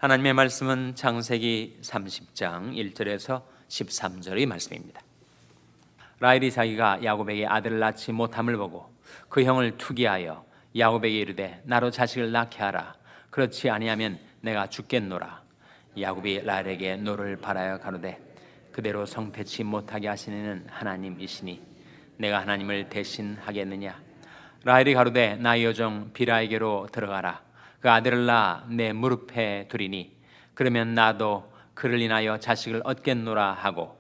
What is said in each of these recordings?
하나님의 말씀은 창세기 30장 1절에서 13절의 말씀입니다. 라헬이 자기가 야곱에게 아들을 낳지 못함을 보고 그 형을 투기하여 야곱에게 이르되 나로 자식을 낳게 하라. 그렇지 아니하면 내가 죽겠노라. 야곱이 라헬에게 노를 바라여 가로되 그대로 성태치 못하게 하시는 하나님이시니 내가 하나님을 대신하겠느냐. 라헬이 가로되 나의 여종 비라에게로 들어가라. 그 아들을 낳아 내 무릎에 두리니 그러면 나도 그를 인하여 자식을 얻겠노라 하고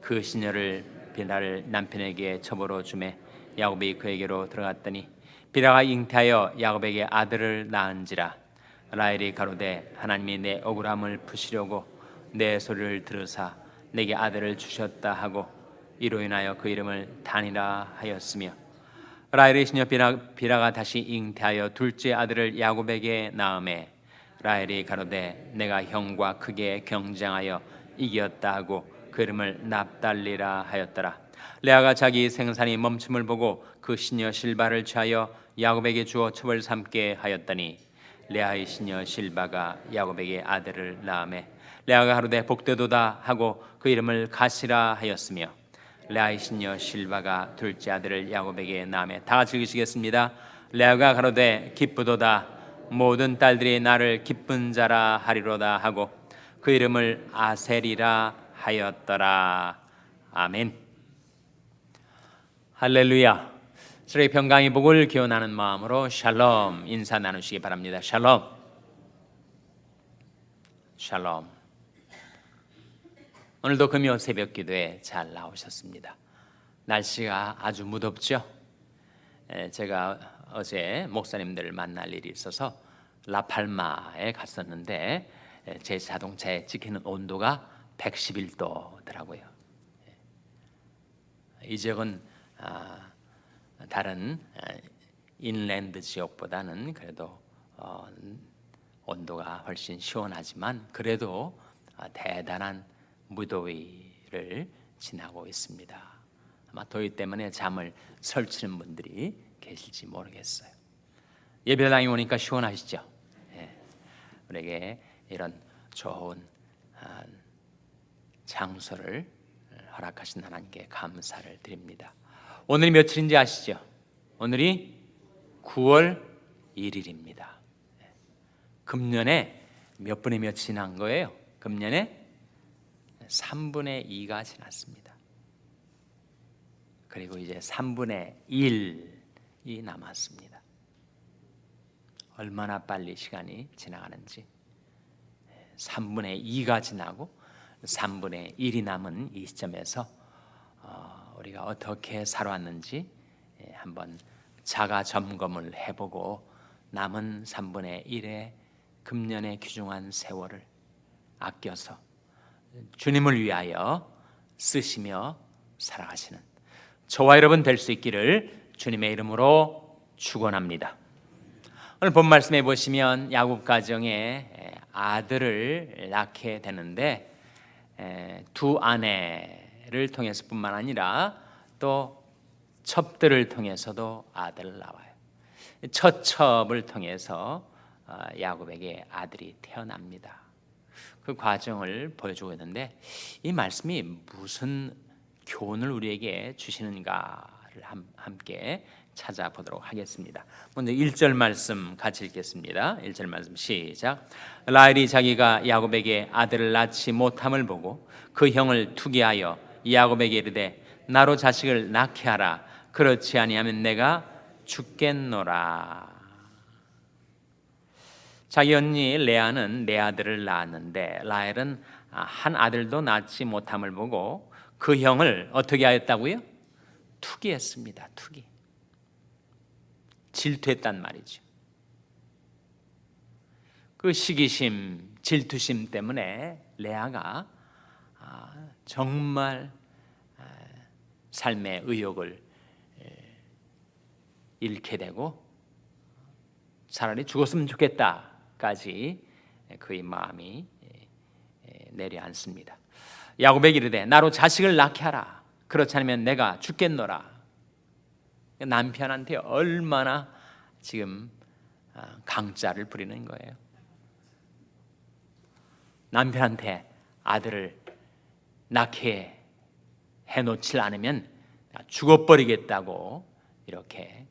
그 시녀를 비라를 남편에게 첩으로 주매 야곱이 그에게로 들어갔더니 비라가 잉태하여 야곱에게 아들을 낳은지라. 라헬이 가로되 하나님이 내 억울함을 푸시려고 내 소리를 들으사 내게 아들을 주셨다 하고 이로 인하여 그 이름을 단이라 하였으며 라헬의 시녀 비라가 다시 잉태하여 둘째 아들을 야곱에게 낳음에 라헬이 가로되 내가 형과 크게 경쟁하여 이겼다 하고 그 이름을 납달리라 하였더라. 레아가 자기 생산이 멈춤을 보고 그 시녀 실바를 취하여 야곱에게 주어 첩을 삼게 하였더니 레아의 시녀 실바가 야곱에게 아들을 낳음에 레아가 가로되 복되도다 하고 그 이름을 가시라 하였으며 레아의 시녀 실바가 둘째 아들을 야곱에게 낳음에 다 같이 읽으시겠습니다. 레아가 가로되 기쁘도다 모든 딸들이 나를 기쁜 자라 하리로다 하고 그 이름을 아셀이라 하였더라. 아멘. 할렐루야. 주의 평강의 복을 기원하는 마음으로 샬롬 인사 나누시기 바랍니다. 샬롬. 샬롬. 오늘도 금요 새벽 기도에 잘 나오셨습니다. 날씨가 아주 무덥죠? 제가 어제 목사님들을 만날 일이 있어서 라팔마에 갔었는데 제 자동차에 찍히는 온도가 111도더라고요. 이 지역은 다른 인랜드 지역보다는 그래도 온도가 훨씬 시원하지만 그래도 대단한 무더위를 지나고 있습니다. 아마 더위 때문에 잠을 설치는 분들이 계실지 모르겠어요. 예배당에 오니까 시원하시죠? 우리에게 이런 좋은 장소를 허락하신 하나님께 감사를 드립니다. 오늘이 며칠인지 아시죠? 오늘이 9월 1일입니다. 금년에 몇 분의 몇 지난 거예요? 금년에 3분의 2가 지났습니다. 그리고 이제 3분의 1이 남았습니다. 얼마나 빨리 시간이 지나가는지. 3분의 2가 지나고 3분의 1이 남은 이 시점에서 우리가 어떻게 살아왔는지 한번 자가 점검을 해보고 남은 3분의 1의 금년의 귀중한 세월을 아껴서 주님을 위하여 쓰시며 살아가시는 저와 여러분 될 수 있기를 주님의 이름으로 축원합니다. 오늘 본 말씀해 보시면 야곱 가정에 아들을 낳게 되는데 두 아내를 통해서뿐만 아니라 또 첩들을 통해서도 아들을 낳아요. 첫 첩을 통해서 야곱에게 아들이 태어납니다. 그 과정을 보여주고 있는데 이 말씀이 무슨 교훈을 우리에게 주시는가를 함께 찾아보도록 하겠습니다. 먼저 1절 말씀 같이 읽겠습니다. 1절 말씀 시작. 라헬이 자기가 야곱에게 아들을 낳지 못함을 보고 그 형을 투기하여 야곱에게 이르되 나로 자식을 낳게 하라. 그렇지 아니하면 내가 죽겠노라. 자기 언니 레아는 네 아들을 낳았는데 라헬은 한 아들도 낳지 못함을 보고 그 형을 어떻게 하였다고요? 투기했습니다. 투기. 질투했단 말이죠. 그 시기심, 질투심 때문에 레아가 정말 삶의 의욕을 잃게 되고 차라리 죽었으면 좋겠다까지 그의 마음이 내려앉습니다. 야곱에게 이르되 나로 자식을 낳게 하라. 그렇지 않으면 내가 죽겠노라. 남편한테 얼마나 지금 강짜를 부리는 거예요. 남편한테 아들을 낳게 해놓질 않으면 죽어버리겠다고 이렇게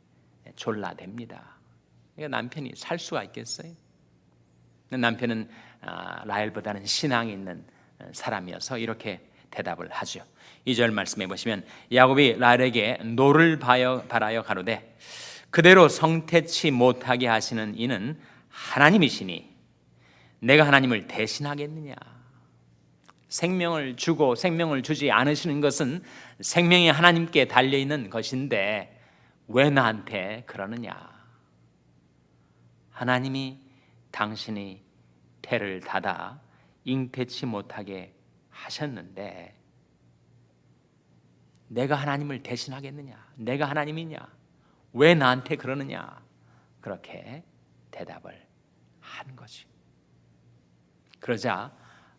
졸라댑니다. 그러니까 남편이 살 수가 있겠어요? 남편은 라헬보다는 신앙이 있는 사람이어서 이렇게 대답을 하죠. 2절 말씀해 보시면 야곱이 라헬에게 노를 바라여 가로되 그대로 성태치 못하게 하시는 이는 하나님이시니 내가 하나님을 대신하겠느냐. 생명을 주고 생명을 주지 않으시는 것은 생명이 하나님께 달려있는 것인데 왜 나한테 그러느냐. 하나님이 당신이 태를 닫아 잉태치 못하게 하셨는데 내가 하나님을 대신하겠느냐. 내가 하나님이냐. 왜 나한테 그러느냐. 그렇게 대답을 한 거지. 그러자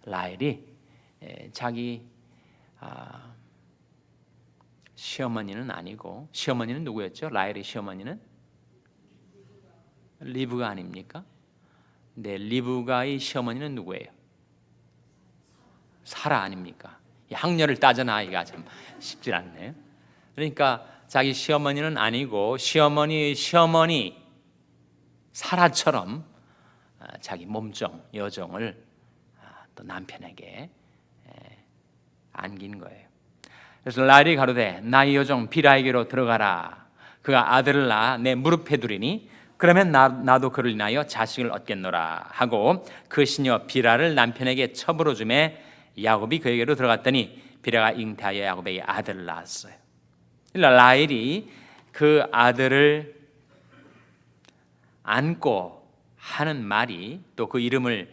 라헬이 자기 시어머니는 아니고, 시어머니는 누구였죠? 라헬의 시어머니는 리브가 아닙니까? 네, 리브가의 시어머니는 누구예요? 사라 아닙니까? 학렬을 따져나기가 참 쉽지 않네요. 그러니까 자기 시어머니는 아니고 시어머니의 시어머니 사라처럼 자기 몸종, 여종을 또 남편에게 안긴 거예요. 그래서 라헬이 가로되 나의 여종 비라에게로 들어가라. 그가 아들을 낳아 내 무릎에 두리니 그러면 나도 그를 인하여 자식을 얻겠노라 하고 그 시녀 비라를 남편에게 첩으로 주매 야곱이 그에게로 들어갔더니 비라가 잉태하여 야곱에게 아들을 낳았어요. 라헬이 그 아들을 안고 하는 말이 또 그 이름을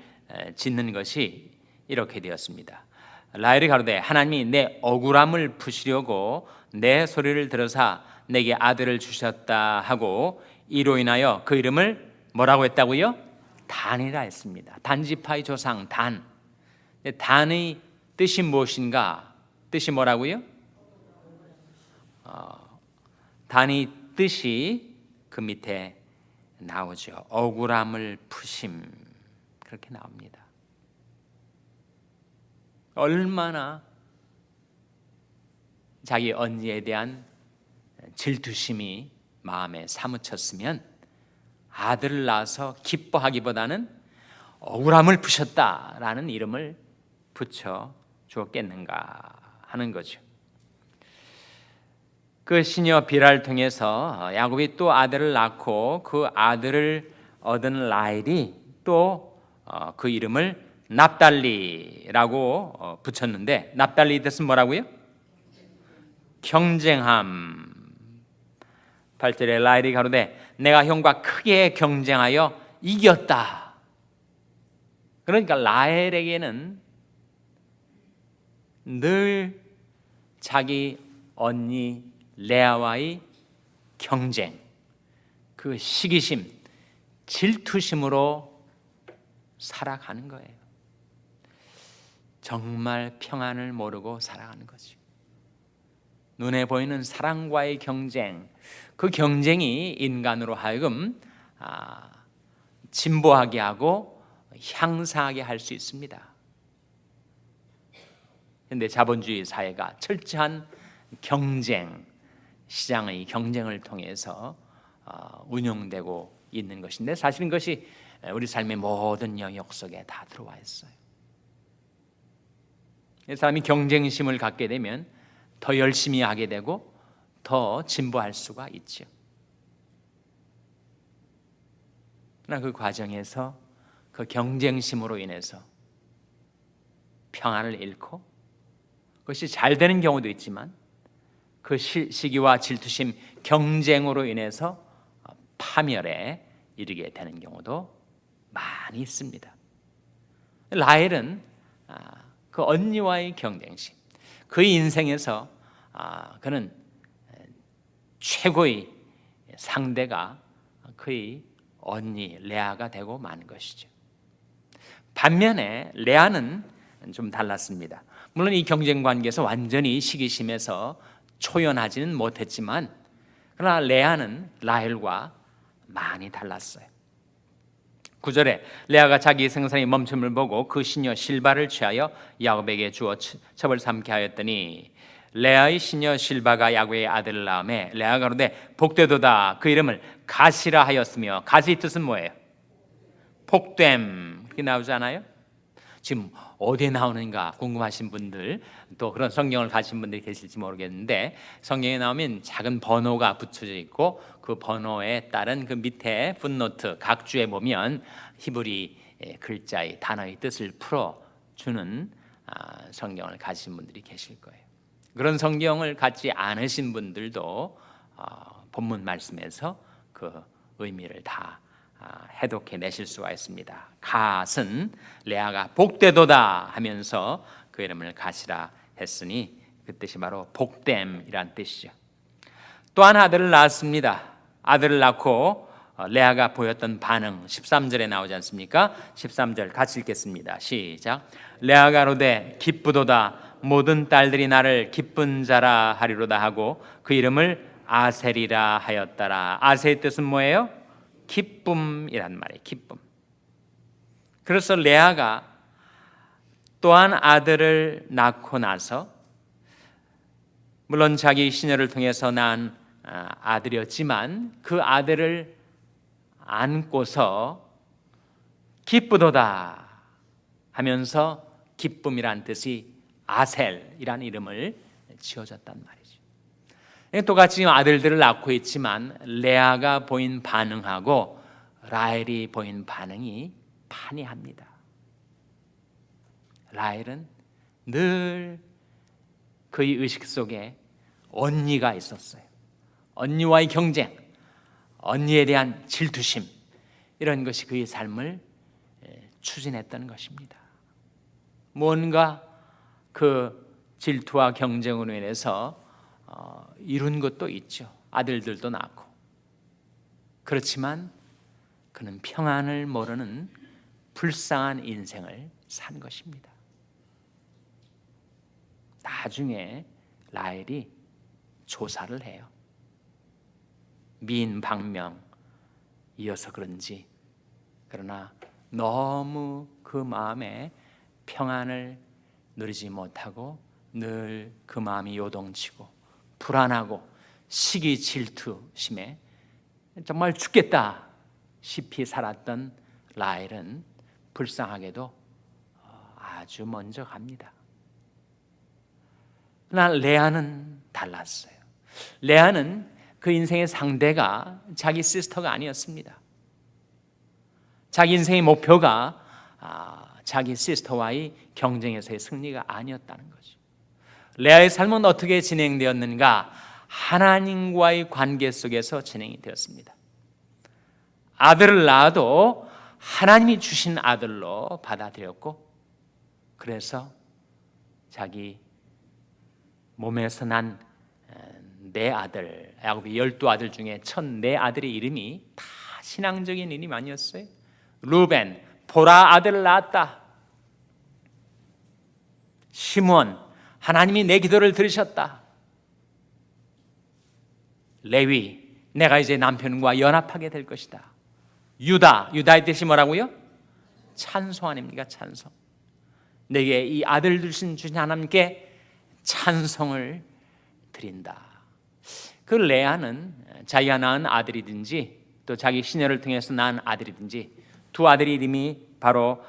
짓는 것이 이렇게 되었습니다. 라헬이 가로되 하나님이 내 억울함을 푸시려고 내 소리를 들으사 내게 아들을 주셨다 하고 이로 인하여 그 이름을 뭐라고 했다고요? 단이라 했습니다. 단지파의 조상 단. 단의 뜻이 무엇인가? 뜻이 뭐라고요? 단의 뜻이 그 밑에 나오죠. 억울함을 푸심. 그렇게 나옵니다. 얼마나 자기 언니에 대한 질투심이 마음에 사무쳤으면 아들을 낳아서 기뻐하기보다는 억울함을 푸셨다라는 이름을 붙여 주었겠는가 하는 거죠. 그 시녀 비라를 통해서 야곱이 또 아들을 낳고 그 아들을 얻은 라헬이 또 그 이름을 납달리라고 붙였는데 납달리 뜻은 뭐라고요? 경쟁함. 8절에 라헬이 가로되 내가 형과 크게 경쟁하여 이겼다. 그러니까 라헬에게는 늘 자기 언니 레아와의 경쟁, 그 시기심, 질투심으로 살아가는 거예요. 정말 평안을 모르고 살아가는 거죠. 눈에 보이는 사랑과의 경쟁, 그 경쟁이 인간으로 하여금 진보하게 하고 향상하게 할 수 있습니다. 그런데 자본주의 사회가 철저한 경쟁, 시장의 경쟁을 통해서 운영되고 있는 것인데 사실은 그것이 우리 삶의 모든 영역 속에 다 들어와 있어요. 사람이 경쟁심을 갖게 되면 더 열심히 하게 되고 더 진보할 수가 있죠. 그러나 그 과정에서 그 경쟁심으로 인해서 평안을 잃고 그것이 잘 되는 경우도 있지만 그 시기와 질투심, 경쟁으로 인해서 파멸에 이르게 되는 경우도 많이 있습니다. 라헬은 그 언니와의 경쟁심, 그의 인생에서 그는 최고의 상대가 그의 언니 레아가 되고 만 것이죠. 반면에 레아는 좀 달랐습니다. 물론 이 경쟁 관계에서 완전히 시기심에서 초연하지는 못했지만 그러나 레아는 라헬과 많이 달랐어요. 9절에 레아가 자기 생산의 멈춤을 보고 그 시녀 실바를 취하여 야곱에게 주어 첩을 삼게 하였더니 레아의 시녀 실바가 야곱의 아들을 낳음에 레아가 가로되 복되도다. 그 이름을 가시라 하였으며, 가시의 뜻은 뭐예요? 복됨. 그렇게 나오지 않아요? 지금 어디에 나오는가 궁금하신 분들, 또 그런 성경을 가진 분들이 계실지 모르겠는데, 성경에 나오면 작은 번호가 붙여져 있고 그 번호에 따른 그 밑에 풋노트 각 주에 보면 히브리 글자의 단어의 뜻을 풀어주는 성경을 가진 분들이 계실 거예요. 그런 성경을 갖지 않으신 분들도 본문 말씀에서 그 의미를 다 해독해 내실 수가 있습니다. 갓은 레아가 복되도다 하면서 그 이름을 갓이라 했으니 그 뜻이 바로 복됨이란 뜻이죠. 또 한 아들을 낳았습니다. 아들을 낳고 레아가 보였던 반응 13절에 나오지 않습니까? 13절 같이 읽겠습니다. 시작. 레아가 가로되 기쁘도다. 모든 딸들이 나를 기쁜 자라 하리로다 하고 그 이름을 아셀이라 하였더라. 아셀의 뜻은 뭐예요? 기쁨이란 말이에요. 기쁨. 그래서 레아가 또한 아들을 낳고 나서, 물론 자기 시녀를 통해서 낳은 아들이었지만 그 아들을 안고서 기쁘도다 하면서 기쁨이란 뜻이 아셀이라는 이름을 지어졌단 말이죠. 똑같이 아들들을 낳고 있지만 레아가 보인 반응하고 라헬이 보인 반응이 판이합니다. 라헬은 늘 그의 의식 속에 언니가 있었어요. 언니와의 경쟁, 언니에 대한 질투심, 이런 것이 그의 삶을 추진했던 것입니다. 뭔가 그 질투와 경쟁으로 인해서 이룬 것도 있죠. 아들들도 낳고. 그렇지만 그는 평안을 모르는 불쌍한 인생을 산 것입니다. 나중에 라헬이 조사를 해요. 미인 방명이어서 그런지, 그러나 너무 그 마음에 평안을 누리지 못하고 늘 그 마음이 요동치고 불안하고 시기 질투심에 정말 죽겠다 싶이 살았던 라헬은 불쌍하게도 아주 먼저 갑니다. 그러나 레아는 달랐어요. 레아는 그 인생의 상대가 자기 시스터가 아니었습니다. 자기 인생의 목표가 자기 시스터와의 경쟁에서의 승리가 아니었다는 거죠. 레아의 삶은 어떻게 진행되었는가? 하나님과의 관계 속에서 진행이 되었습니다. 아들을 낳아도 하나님이 주신 아들로 받아들였고, 그래서 자기 몸에서 난 네 아들, 야곱이 12아들 중에 첫 네 아들의 이름이 다 신앙적인 이름이 아니었어요. 루벤, 보라 아들을 낳았다. 시므온, 하나님이 내 기도를 들으셨다. 레위, 내가 이제 남편과 연합하게 될 것이다. 유다, 유다의 뜻이 뭐라고요? 찬송 아닙니까? 찬송. 내게 이 아들 주신 하나님께 찬송을 드린다. 그 레아는 자기가 낳은 아들이든지 또 자기 시녀를 통해서 낳은 아들이든지 두 아들의 이름이 바로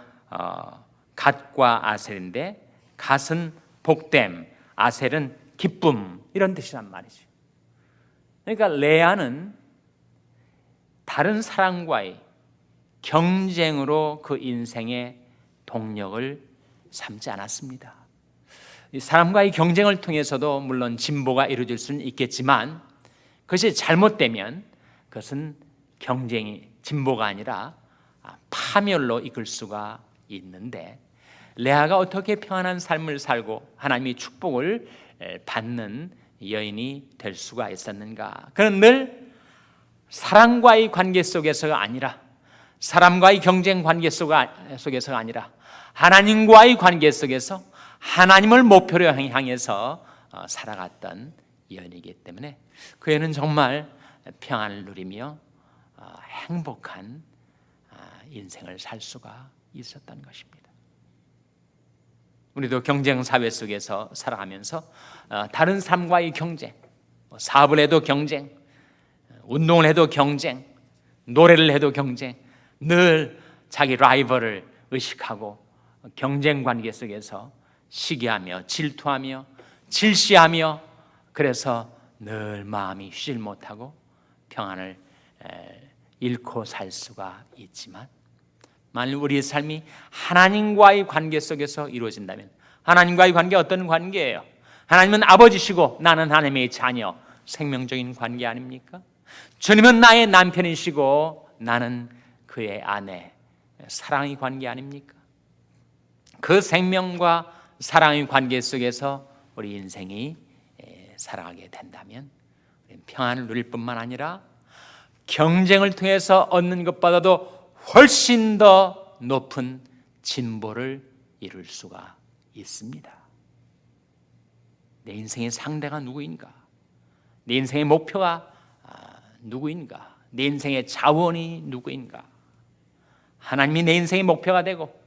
갓과 아셀인데, 갓은 복됨, 아셀은 기쁨, 이런 뜻이란 말이죠. 그러니까 레아는 다른 사람과의 경쟁으로 그 인생의 동력을 삼지 않았습니다. 사람과의 경쟁을 통해서도 물론 진보가 이루어질 수는 있겠지만, 그것이 잘못되면 그것은 경쟁이 진보가 아니라 파멸로 이끌 수가 있는데, 레아가 어떻게 평안한 삶을 살고 하나님의 축복을 받는 여인이 될 수가 있었는가? 그는 늘 사랑과의 관계 속에서가 아니라, 사람과의 경쟁 관계 속에서가 아니라 하나님과의 관계 속에서 하나님을 목표로 향해서 살아갔던 여인이기 때문에 그 여인은 정말 평안을 누리며 행복한 인생을 살 수가 있었던 것입니다. 우리도 경쟁 사회 속에서 살아가면서 다른 삶과의 경쟁, 사업을 해도 경쟁, 운동을 해도 경쟁, 노래를 해도 경쟁, 늘 자기 라이벌을 의식하고 경쟁 관계 속에서 시기하며 질투하며 질시하며, 그래서 늘 마음이 쉬질 못하고 평안을 잃고 살 수가 있지만, 만일 우리의 삶이 하나님과의 관계 속에서 이루어진다면, 하나님과의 관계 어떤 관계예요? 하나님은 아버지시고 나는 하나님의 자녀, 생명적인 관계 아닙니까? 주님은 나의 남편이시고 나는 그의 아내, 사랑의 관계 아닙니까? 그 생명과 사랑의 관계 속에서 우리 인생이 살아가게 된다면 우리는 평안을 누릴 뿐만 아니라 경쟁을 통해서 얻는 것보다도 훨씬 더 높은 진보를 이룰 수가 있습니다. 내 인생의 상대가 누구인가? 내 인생의 목표가 누구인가? 내 인생의 자원이 누구인가? 하나님이 내 인생의 목표가 되고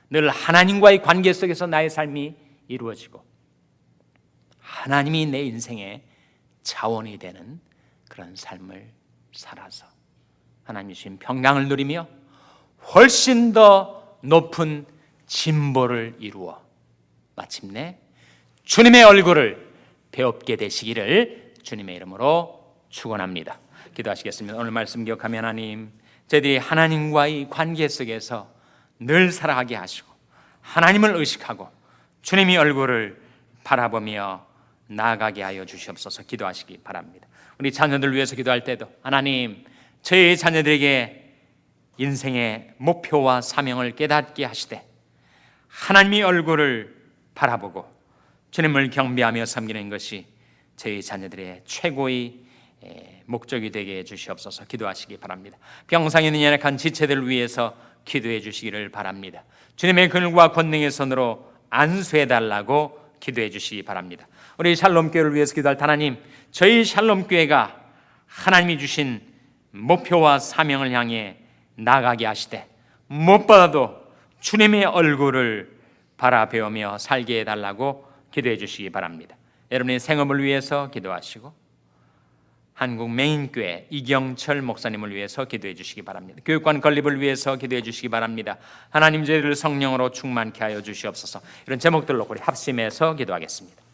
늘 하나님과의 관계 속에서 나의 삶이 이루어지고 하나님이 내 인생의 자원이 되는 그런 삶을 살아서 하나님 주신 평강을 누리며 훨씬 더 높은 진보를 이루어 마침내 주님의 얼굴을 배웁게 되시기를 주님의 이름으로 축원합니다. 기도하시겠습니다. 오늘 말씀 기억하며 하나님, 저희들이 하나님과의 관계 속에서 늘 살아가게 하시고 하나님을 의식하고 주님의 얼굴을 바라보며 나아가게 하여 주시옵소서. 기도하시기 바랍니다. 우리 자녀들 위해서 기도할 때도 하나님, 저희 자녀들에게 인생의 목표와 사명을 깨닫게 하시되 하나님의 얼굴을 바라보고 주님을 경배하며 섬기는 것이 저희 자녀들의 최고의 목적이 되게 해주시옵소서. 기도하시기 바랍니다. 병상에 있는 연약한 지체들을 위해서 기도해 주시기를 바랍니다. 주님의 근과 권능의 손으로 안수해달라고 기도해 주시기 바랍니다. 우리 샬롬교회를 위해서 기도할 하나님, 저희 샬롬교회가 하나님이 주신 목표와 사명을 향해 나아가게 하시되 무엇보다도 주님의 얼굴을 바라배우며 살게 해달라고 기도해 주시기 바랍니다. 여러분의 생업을 위해서 기도하시고 한국 메인교회 이경철 목사님을 위해서 기도해 주시기 바랍니다. 교육관 건립을 위해서 기도해 주시기 바랍니다. 하나님, 저희를 성령으로 충만케 하여 주시옵소서. 이런 제목들로 우리 합심해서 기도하겠습니다.